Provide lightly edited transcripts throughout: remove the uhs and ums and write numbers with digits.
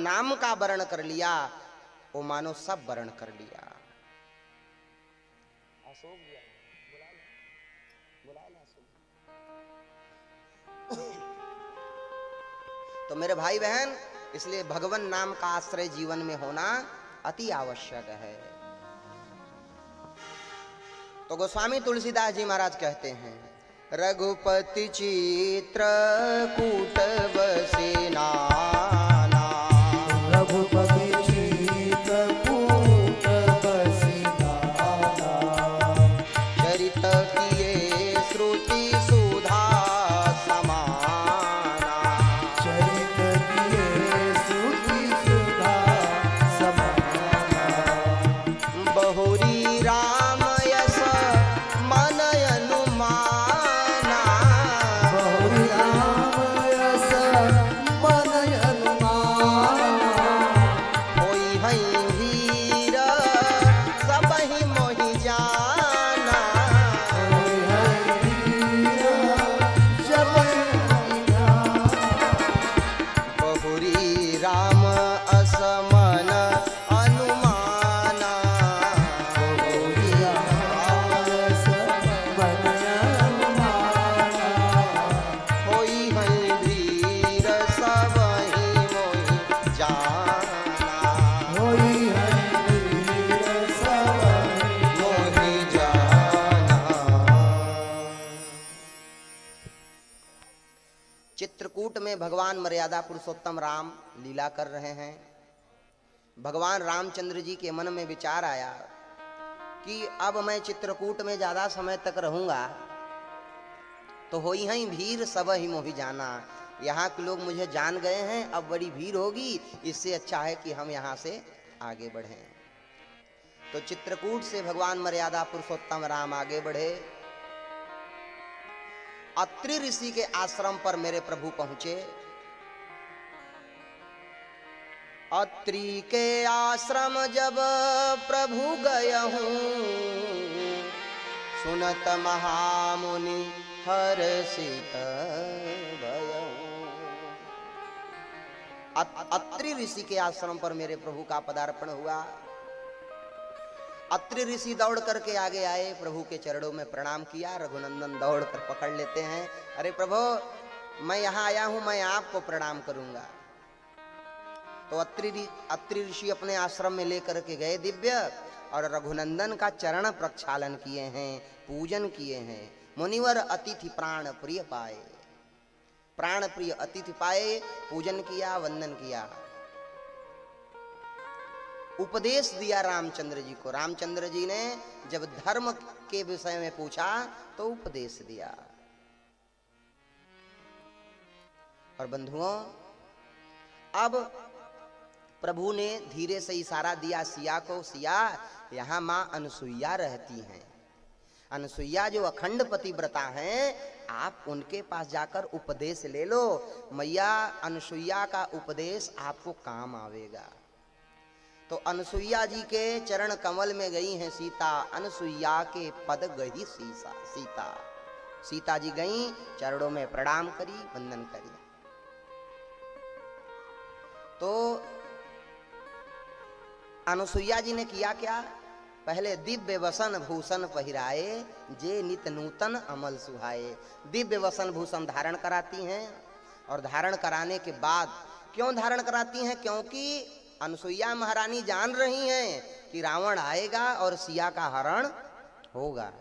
नाम का वर्ण कर लिया, वो मानो सब वर्ण कर लिया। अशोक जी बुला ले तो मेरे भाई बहन, इसलिए भगवान नाम का आश्रय जीवन में होना अति आवश्यक है। तो गोस्वामी तुलसीदास जी महाराज कहते हैं, रघुपति चित्रकूट बसे नाना, रघुपति चित्रकूट बसे नाना, चरित किए श्रुति सुधा समाना, चरित किए श्रुति सुधा समाना, बहुरी राम यश मन अनुमाना, बहुरी राम यश मन अनुमाना, होई हई वीर सबहि मोहि जाना, होई है वीर सबहि जाना, बहुरी राम असमन अनुमाना, बहुरी राम यश मन अनुमाना, होई हई वीर सबहि मोहि जाना, होई है वीर सबहि मोहि जाना। चित्रकूट में भगवान मर्यादा पुरुषोत्तम राम लीला कर रहे हैं। भगवान रामचंद्र जी के मन में विचार आया कि अब मैं चित्रकूट में ज्यादा समय तक रहूंगा तो होई हई भीड़ सब ही मोहि जाना, यहाँ के लोग मुझे जान गए हैं, अब बड़ी भीड़ होगी, इससे अच्छा है कि हम यहाँ से आगे बढ़ें। तो चित्रकूट से भगवान मर्यादा पुरुषोत्तम राम आगे बढ़े। अत्रि ऋषि के आश्रम पर मेरे प्रभु पहुंचे। अत्रि के आश्रम जब प्रभु गए हूँ, सुनत महामुनि हर्षित भयहूँ। अत्रि ऋषि के आश्रम पर मेरे प्रभु का पदार्पण हुआ। अत्रि ऋषि दौड़ करके आगे आए, प्रभु के चरणों में प्रणाम किया। रघुनंदन दौड़ कर पकड़ लेते हैं, अरे प्रभु मैं यहाँ आया हूँ, मैं आपको प्रणाम करूंगा। तो अत्रि ऋषि अपने आश्रम में लेकर के गए दिव्य, और रघुनंदन का चरण प्रक्षालन किए हैं, पूजन किए हैं। मुनिवर अतिथि प्राण प्रिय पाए, प्राण प्रिय अतिथि पाए, पूजन किया, वंदन किया। उपदेश दिया रामचंद्र जी को। रामचंद्र जी ने जब धर्म के विषय में पूछा तो उपदेश दिया। और बंधुओं, अब प्रभु ने धीरे से इशारा दिया सिया को, सिया यहाँ माँ अनुसुईया रहती हैं। अनुसुईया जो अखंड पतिव्रता हैं, आप उनके पास जाकर उपदेश ले लो। मैया अनुसुईया का उपदेश आपको काम आवेगा। तो अनुसुईया जी के चरण कमल में गई हैं सीता, अनुसुईया के पद गई सीता। सीता जी गई, चरणों में प्रणाम करी, वंदन करी। तो अनुसुईया जी ने किया क्या? पहले दिव्य वसन भूषण पहिराए, जे नित नूतन अमल सुहाए। दिव्य वसन भूषण धारण कराती हैं, और धारण कराने के बाद क्यों धारण कराती हैं? क्योंकि अनुसुईया महारानी जान रही हैं कि रावण आएगा और सिया का हरण होगा।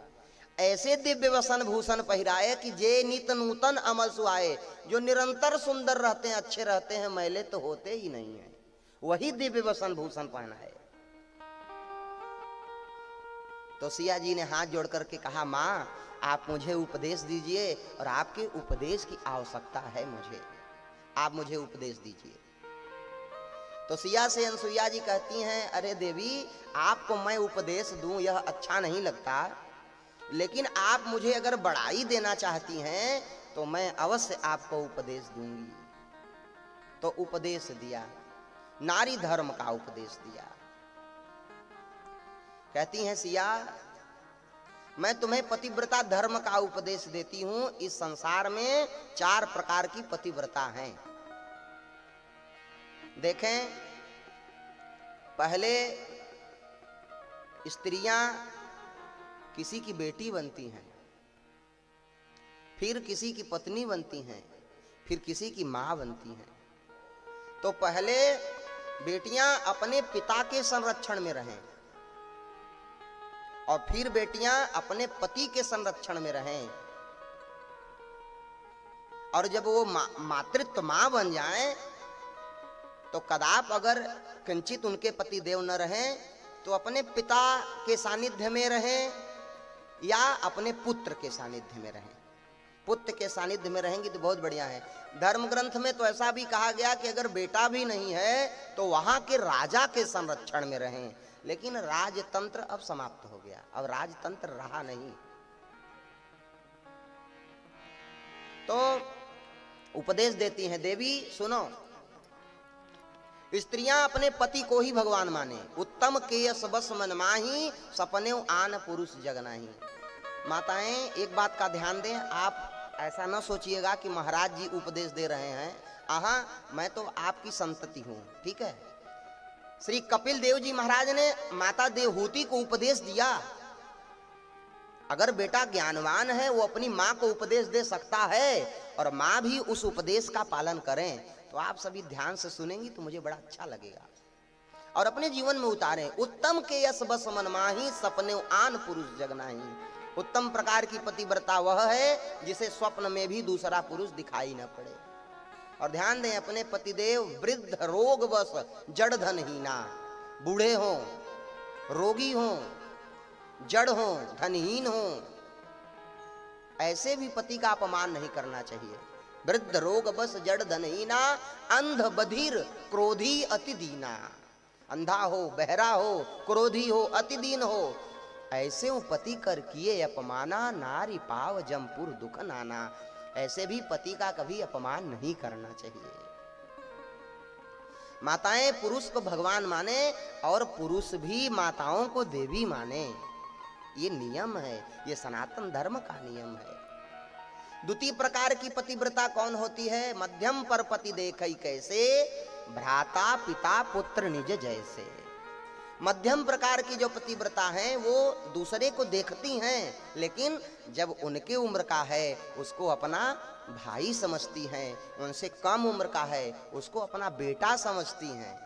ऐसे दिव्य वसन भूषण पहिराए कि जे नित नूतन अमल सुहाए, जो निरंतर सुंदर रहते हैं, अच्छे रहते हैं, मैले तो होते ही नहीं है, वही दिव्य वसन भूषण पहना है। तो सिया जी ने हाथ जोड़ करके कहा, माँ आप मुझे उपदेश दीजिए, और आपके उपदेश की आवश्यकता है मुझे, आप मुझे उपदेश दीजिए। तो सिया से अनुसुईया जी कहती हैं, अरे देवी आपको मैं उपदेश दूं यह अच्छा नहीं लगता, लेकिन आप मुझे अगर बढ़ाई देना चाहती हैं तो मैं अवश्य आपको उपदेश दूंगी। तो उपदेश दिया, नारी धर्म का उपदेश दिया। कहती हैं सिया, मैं तुम्हें पतिव्रता धर्म का उपदेश देती हूं। इस संसार में 4 प्रकार की पतिव्रता हैं। देखें, पहले स्त्रियां किसी की बेटी बनती हैं, फिर किसी की पत्नी बनती हैं, फिर किसी की मां बनती हैं। तो पहले बेटियां अपने पिता के संरक्षण में रहें और फिर बेटियां अपने पति के संरक्षण में रहें, और जब वो मातृत्व मां बन जाएं तो कदाप अगर किंचित उनके पति देव न रहें तो अपने पिता के सानिध्य में रहें या अपने पुत्र के सानिध्य में रहें। पुत्र के सानिध्य में रहेंगी तो बहुत बढ़िया है। धर्म ग्रंथ में तो ऐसा भी कहा गया कि अगर बेटा भी नहीं है तो वहां के राजा के संरक्षण में रहें, लेकिन राजतंत्र अब समाप्त हो गया, अब राजतंत्र रहा नहीं। तो उपदेश देती हैं, देवी सुनो, स्त्रियां अपने पति को ही भगवान माने, उत्तम केयस बस मन माही, सपने आन पुरुष जगनाही। माताएं एक बात का ध्यान दें, आप ऐसा न सोचिएगा कि महाराज जी उपदेश दे रहे हैं, आहा मैं तो आपकी संतति हूं, ठीक है। श्री कपिल देव जी महाराज ने माता देवहूति को उपदेश दिया। अगर बेटा ज्ञानवान है वो अपनी माँ को उपदेश दे सकता है और माँ भी उस उपदेश का पालन करें, तो आप सभी ध्यान से सुनेंगी तो मुझे बड़ा अच्छा लगेगा और अपने जीवन में उतारें। उत्तम के यश बस मन माही, सपने आन पुरुष जगनाही। उत्तम प्रकार की पतिव्रता वह है जिसे स्वप्न में भी दूसरा पुरुष दिखाई न पड़े। और ध्यान दें, अपने पतिदेव वृद्ध रोग बस जड़ धनहीना, बूढ़े हों, रोगी हों, जड़ हों, धनहीन हों, ऐसे भी पति का अपमान नहीं करना चाहिए। वृद्ध रोग बस जड़ धनहीना, अंध बधिर क्रोधी अति दीना। अंधा हो, बहरा हो, क्रोधी हो, अति दीन हो, ऐसे पति कर किए अपमाना, नारी पाव जमपुर दुख नाना। ऐसे भी पति का कभी अपमान नहीं करना चाहिए। माताएं पुरुष को भगवान माने और पुरुष भी माताओं को देवी माने, ये नियम है, ये सनातन धर्म का नियम है। द्वितीय प्रकार की पतिव्रता कौन होती है? मध्यम पर पति देखई कैसे, भ्राता पिता पुत्र निज जैसे। मध्यम प्रकार की जो पतिव्रता हैं वो दूसरे को देखती हैं, लेकिन जब उनके उम्र का है उसको अपना भाई समझती हैं, उनसे कम उम्र का है उसको अपना बेटा समझती हैं,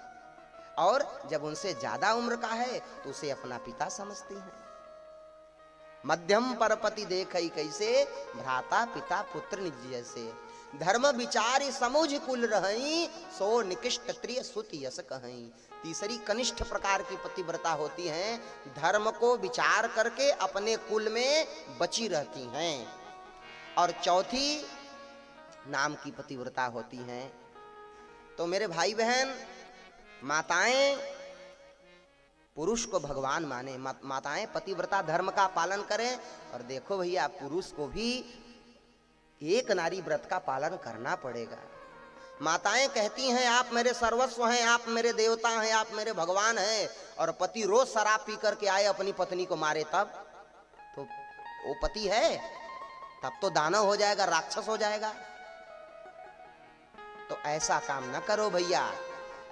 और जब उनसे ज्यादा उम्र का है तो उसे अपना पिता समझती हैं। मध्यम पर पति देखई कैसे, भ्राता पिता पुत्र निज जैसे। धर्म विचार समुझ कुल रहई, सो निकृष्ट त्रिय सुत यस कहई। तीसरी कनिष्ठ प्रकार की पतिव्रता होती हैं, धर्म को विचार करके अपने कुल में बची रहती हैं। और चौथी नाम की पतिव्रता होती हैं। तो मेरे भाई बहन, माताएं पुरुष को भगवान माने, माताएं पतिव्रता धर्म का पालन करें। और देखो भैया, पुरुष को भी एक नारी व्रत का पालन करना पड़ेगा। माताएं कहती हैं आप मेरे सर्वस्व हैं, आप मेरे देवता हैं, आप मेरे भगवान हैं, और पति रोज शराब पी करके आए अपनी पत्नी को मारे, तब तो वो पति है? तब तो दानव हो जाएगा, राक्षस हो जाएगा। तो ऐसा काम न करो भैया।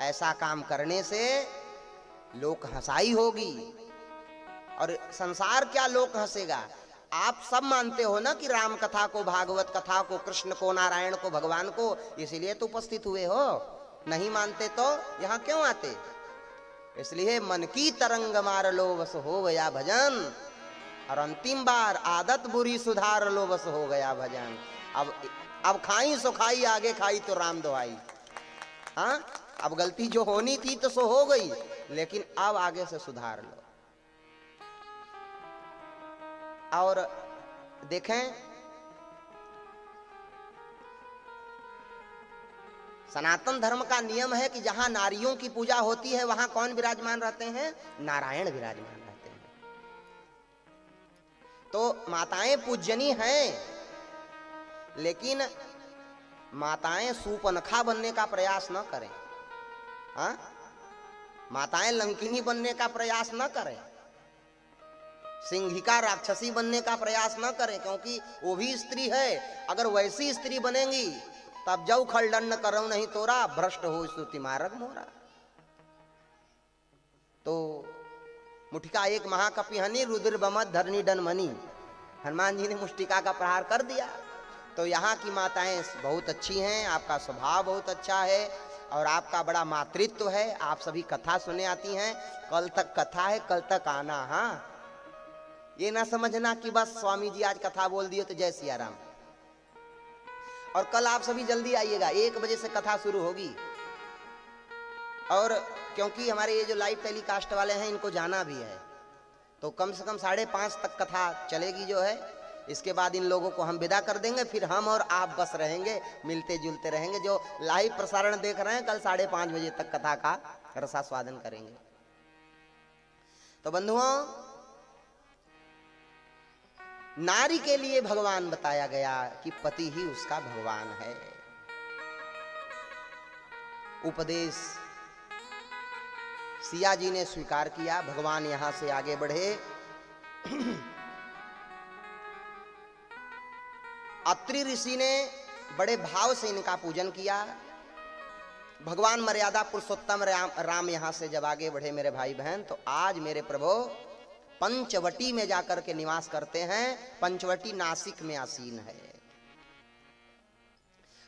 ऐसा काम करने से लोक हंसाई होगी, और संसार क्या लोक हंसेगा। आप सब मानते हो ना कि राम कथा को, भागवत कथा को, कृष्ण को, नारायण को, भगवान को, इसीलिए तो उपस्थित हुए हो। नहीं मानते तो यहाँ क्यों आते? इसलिए मन की तरंग मार लो बस हो गया भजन, और अंतिम बार आदत बुरी सुधार लो बस हो गया भजन। अब खाई सो खाई, आगे खाई तो राम दुहाई। हाँ, अब गलती जो होनी थी तो सो हो गई, लेकिन अब आगे से सुधार लो। और देखें, सनातन धर्म का नियम है कि जहां नारियों की पूजा होती है वहां कौन विराजमान रहते हैं? नारायण विराजमान रहते हैं। तो माताएं पूजनीय हैं, लेकिन माताएं सूपनखा बनने का प्रयास न करें। हाँ, माताएं लंकिनी बनने का प्रयास न करें, सिंहिका राक्षसी बनने का प्रयास न करें, क्योंकि वो भी स्त्री है। अगर वैसी स्त्री बनेंगी तब जऊ खलडन करो नहीं तोरा, भ्रष्ट हो स्तुति मार्ग मोरा। तो मुठिका एक महाकपि हनि, रुद्र बमत धरनी डन मनी। हनुमान जी ने मुष्टिका का प्रहार कर दिया। तो यहाँ की माताएं बहुत अच्छी हैं, आपका स्वभाव बहुत अच्छा है और आपका बड़ा मातृत्व है। आप सभी कथा सुने आती हैं, कल तक कथा है, कल तक आना। हाँ, ये ना समझना कि बस स्वामी जी आज कथा बोल दिए तो जय सिया राम। और कल आप सभी जल्दी आइएगा, 1 बजे से कथा शुरू होगी। और क्योंकि हमारे ये जो लाइव टेलीकास्ट वाले हैं इनको जाना भी है, तो कम से कम 5:30 तक कथा चलेगी जो है। इसके बाद इन लोगों को हम विदा कर देंगे, फिर हम और आप बस रहेंगे, मिलते जुलते रहेंगे। जो लाइव प्रसारण देख रहे हैं, कल 5:30 बजे तक कथा का रसास्वादन करेंगे। तो बंधुओं, नारी के लिए भगवान बताया गया कि पति ही उसका भगवान है। उपदेश सिया जी ने स्वीकार किया। भगवान यहां से आगे बढ़े। अत्रि ऋषि ने बड़े भाव से इनका पूजन किया। भगवान मर्यादा पुरुषोत्तम राम यहां से जब आगे बढ़े मेरे भाई बहन, तो आज मेरे प्रभु पंचवटी में जाकर के निवास करते हैं। पंचवटी नासिक में आसीन है।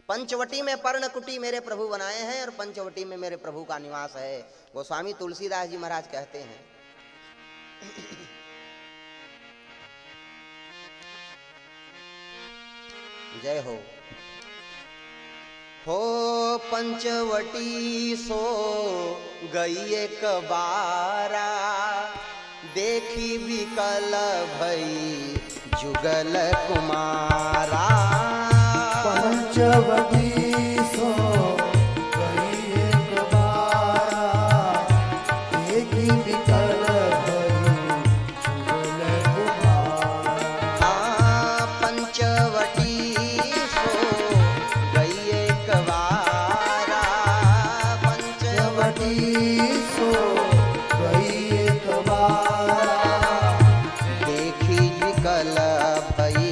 पंचवटी में पर्णकुटी मेरे प्रभु बनाए हैं और पंचवटी में मेरे प्रभु का निवास है। गोस्वामी तुलसीदास जी महाराज कहते हैं, जय हो पंचवटी सो गई एक बारा, देखी विकल भई जुगल कुमारा। पंचवटी सो गई एक बारा, देखी विकल भई जुगल कुमारा। पंचवटी सो गई एक बारा, पंचवटी सो गई एक बारा, देखी विकल भई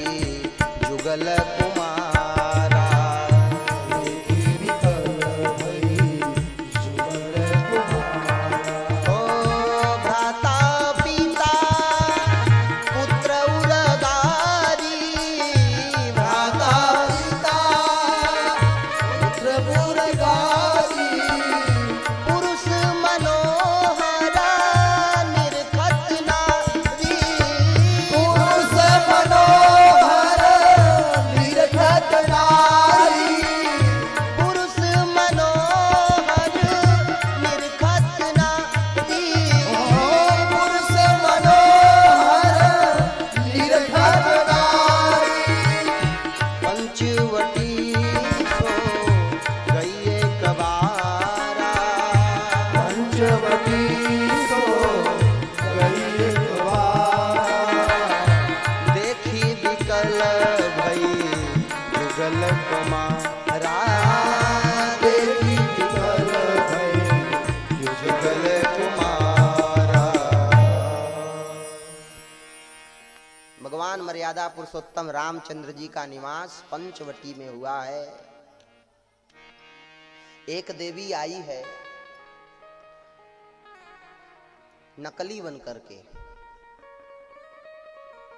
जुगल कुमारा। देखी विकल भई जुगल कुमारा। ओ भ्राता पिता पुत्र उरगारी, भ्राता पिता पुत्र पुरगारी, पुरुष मनोहर निरखत नारी, पुरुष मनोहर निरखत नारी, पुरुष मनोहर निरखत नारी। पुरुष मनोहर निरखत नारी। पंचवटी सो गई एक बारा, पंचवटी सो गई एक बारा, देखी विकल भई जुगल कुमारा। देखी विकल भई जुगल कुमारा। भगवान मर्यादा पुरुषोत्तम रामचंद्र जी का निवास पंचवटी में हुआ है। एक देवी आई है नकली बन करके,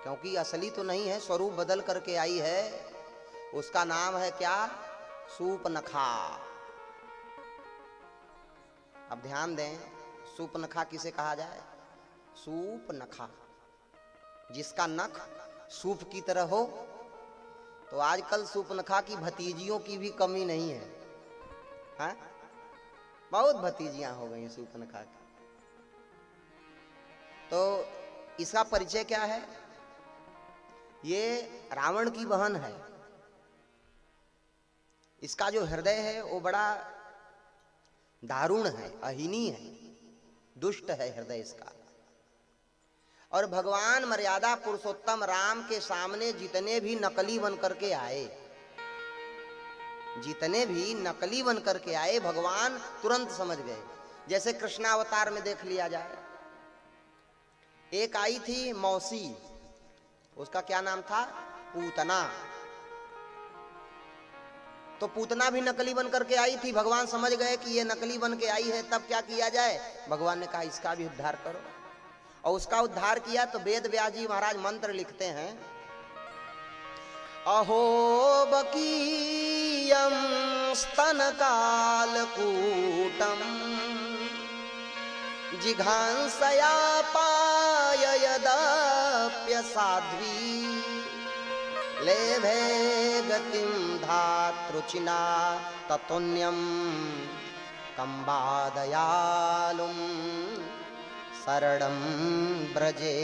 क्योंकि असली तो नहीं है, स्वरूप बदल करके आई है। उसका नाम है क्या? सूपनखा। अब ध्यान दें, सूपनखा किसे कहा जाए? सूपनखा, जिसका नख सूप की तरह हो। तो आजकल सूपनखा की भतीजियों की भी कमी नहीं है, हाँ? बहुत भतीजियां हो गई सूपनखा की। तो इसका परिचय क्या है? ये रावण की बहन है। इसका जो हृदय है वो बड़ा दारुण है, अहिनी है, दुष्ट है हृदय इसका। और भगवान मर्यादा पुरुषोत्तम राम के सामने जितने भी नकली बन करके आए, जितने भी नकली बन करके आए, भगवान तुरंत समझ गए। जैसे कृष्णावतार में देख लिया जाए, एक आई थी मौसी, उसका क्या नाम था? पूतना। तो पूतना भी नकली बन करके आई थी। भगवान समझ गए कि ये नकली बन के आई है, तब क्या किया जाए। भगवान ने कहा इसका भी उद्धार करो, और उसका उद्धार किया। तो वेद व्यास जी महाराज मंत्र लिखते हैं, अहो बकीयम स्तन कालकूटम जिघांसया पाययदप्य साध्वी लेभे गतिं धातृचिना ततुन्यं कंबादयालुं शरणं ब्रजे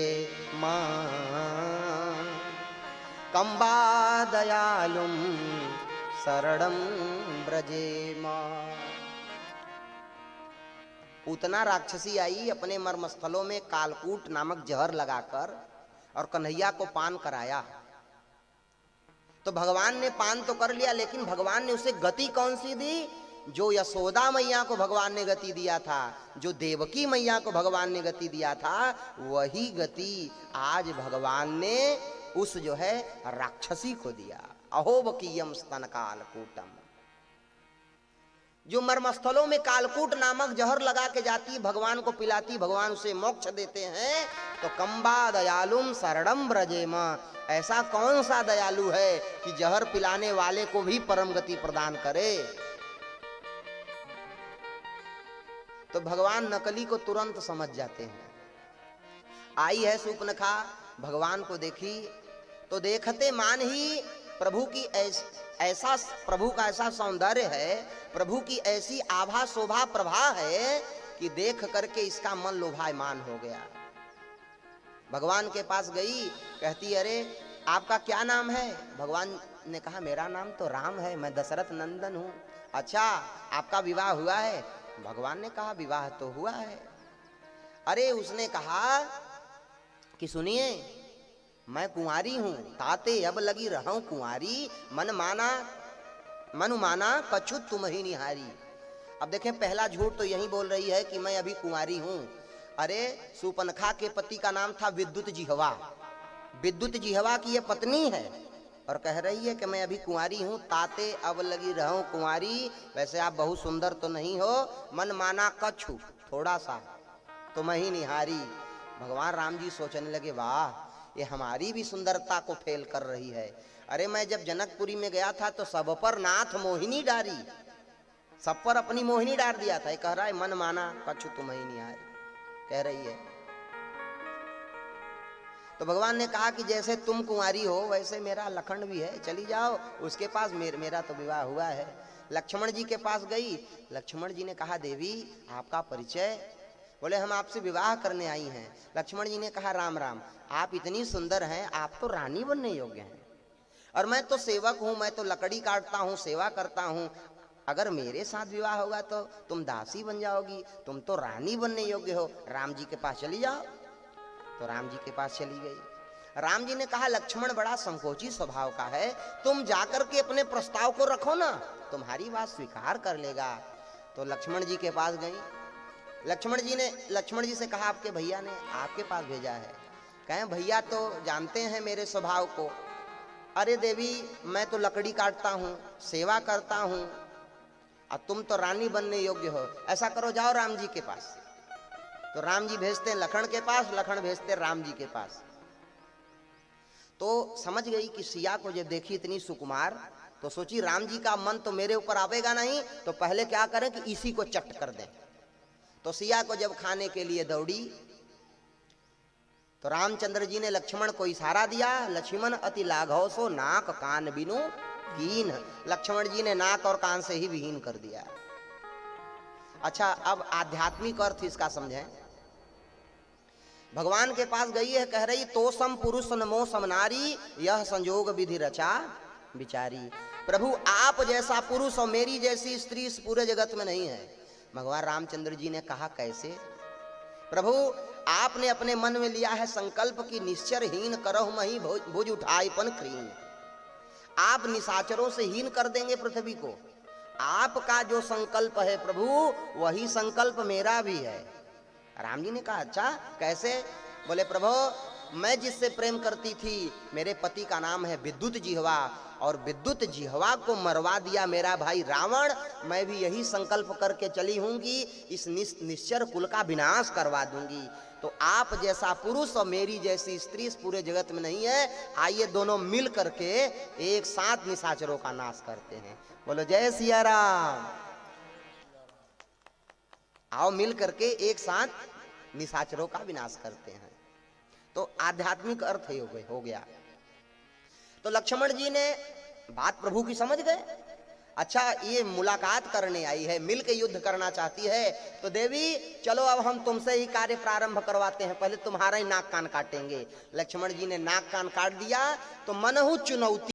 मां कंबादयालुं शरणं ब्रजे मां। पूतना राक्षसी आई, अपने मर्मस्थलों में कालकूट नामक जहर लगाकर और कन्हैया को पान कराया। तो भगवान ने पान तो कर लिया, लेकिन भगवान ने उसे गति कौन सी दी। जो यशोदा मैया को भगवान ने गति दिया था, जो देवकी मैया को भगवान ने गति दिया था, वही गति आज भगवान ने उस जो है राक्षसी को दिया। अहोबकीयम स्तन कालकूटम, जो मर्मस्थलों में कालकूट नामक जहर लगा के जाती, भगवान को पिलाती, भगवान उसे मोक्ष देते हैं। तो कंबा दयालुम शरणम ब्रजेम, ऐसा कौन सा दयालु है कि जहर पिलाने वाले को भी परम गति प्रदान करे। तो भगवान नकली को तुरंत समझ जाते हैं। आई है सूर्पनखा, भगवान को देखी तो देखते मान ही प्रभु की ऐसा प्रभु का ऐसा सौंदर्य है, प्रभु की ऐसी आभा शोभा प्रभा है कि देख करके इसका मन लोभायमान हो गया। भगवान के पास गई, कहती अरे आपका क्या नाम है। भगवान ने कहा मेरा नाम तो राम है, मैं दशरथ नंदन हूँ। अच्छा आपका विवाह हुआ है। भगवान ने कहा विवाह तो हुआ है। अरे उसने कहा कि सुनिए मैं कुंवारी हूँ, ताते अब लगी रहूं कुंवारी, मन माना कछु तुम ही निहारी। अब देखें पहला झूठ तो यही बोल रही है कि मैं अभी कुंवारी हूँ। अरे सूर्पनखा के पति का नाम था विद्युत जिह्वा, विद्युत जिह्वा की ये पत्नी है और कह रही है कि मैं अभी कुंवारी हूँ, ताते अब लगी रहूं कुंवारी। वैसे आप बहुत सुंदर तो नहीं हो, मन माना कछु, थोड़ा सा तुम ही निहारी। भगवान राम जी सोचने लगे वाह ये हमारी भी सुंदरता को फेल कर रही है। अरे मैं जब जनकपुरी में गया था तो सब पर नाथ मोहिनी डारी, सब पर अपनी मोहिनी डाल दिया था। ये कह रहा है मन माना कछु तुम ही निहारी, कह रही है। तो भगवान ने कहा कि जैसे तुम कुंवारी हो वैसे मेरा लखन भी है, चली जाओ उसके पास, मेरा तो विवाह हुआ है। लक्ष्मण जी के पास गई, लक्ष्मण जी ने कहा देवी आपका परिचय। बोले हम आपसे विवाह करने आई हैं। लक्ष्मण जी ने कहा राम राम, आप इतनी सुंदर हैं, आप तो रानी बनने योग्य हैं, और मैं तो सेवक हूँ, मैं तो लकड़ी काटता हूँ, सेवा करता हूँ। अगर मेरे साथ विवाह होगा तो तुम दासी बन जाओगी, तुम तो रानी बनने योग्य हो, राम जी के पास चली जाओ। तो राम जी के पास चली गई। राम जी ने कहा लक्ष्मण बड़ा संकोची स्वभाव का है, तुम जाकर के अपने प्रस्ताव को रखो ना, तुम्हारी बात स्वीकार कर लेगा। तो लक्ष्मण जी के पास गई। लक्ष्मण जी से कहा आपके भैया ने आपके पास भेजा है। कहें भैया तो जानते हैं मेरे स्वभाव को। अरे देवी मैं तो लकड़ी काटता हूँ, सेवा करता हूँ, और तुम तो रानी बनने योग्य हो। ऐसा करो जाओ राम जी के पास। तो राम जी भेजते हैं लखन के पास, लखन भेजते राम जी के पास। तो समझ गई कि सिया को जब देखी इतनी सुकुमार तो सोची राम जी का मन तो मेरे ऊपर आवेगा नहीं, तो पहले क्या करें कि इसी को चट कर दें। तो सिया को जब खाने के लिए दौड़ी तो रामचंद्र जी ने लक्ष्मण को इशारा दिया, लक्ष्मण अति लाघव सो नाक कान बिनु कीन। लक्ष्मण जी ने नाक और कान से ही विहीन कर दिया। अच्छा अब आध्यात्मिक अर्थ इसका समझें। भगवान के पास गई है, कह रही तो सम पुरुष नमो समनारी, यह संजोग विधि रचा बिचारी। प्रभु आप जैसा पुरुष और मेरी जैसी स्त्री इस पूरे जगत में नहीं है। भगवान रामचंद्र जी ने कहा कैसे। प्रभु आपने अपने मन में लिया है संकल्प की निश्चरहीन करहु मही भुज उठाईपन क्रीन। आप निशाचरों से हीन कर देंगे पृथ्वी को। आपका जो संकल्प है प्रभु वही संकल्प मेरा भी है। राम जी ने कहा अच्छा कैसे। बोले प्रभु मैं जिससे प्रेम करती थी मेरे पति का नाम है विद्युत जिह्वा, और विद्युत जिह्वा को मरवा दिया मेरा भाई रावण। मैं भी यही संकल्प करके चली हूं कि इस निश्चर कुल का विनाश करवा दूंगी। तो आप जैसा पुरुष और मेरी जैसी स्त्री इस पूरे जगत में नहीं है। आइए दोनों मिल करके एक साथ निशाचरों का नाश करते हैं। बोलो जय सिया राम। आओ मिल करके एक साथ निशाचरों का विनाश करते हैं। तो आध्यात्मिक अर्थ हो गया। तो लक्ष्मण जी ने बात प्रभु की समझ गए। अच्छा ये मुलाकात करने आई है, मिल के युद्ध करना चाहती है, तो देवी चलो अब हम तुमसे ही कार्य प्रारंभ करवाते हैं, पहले तुम्हारा ही नाक कान काटेंगे। लक्ष्मण जी ने नाक कान काट दिया। तो मनहु चुनौती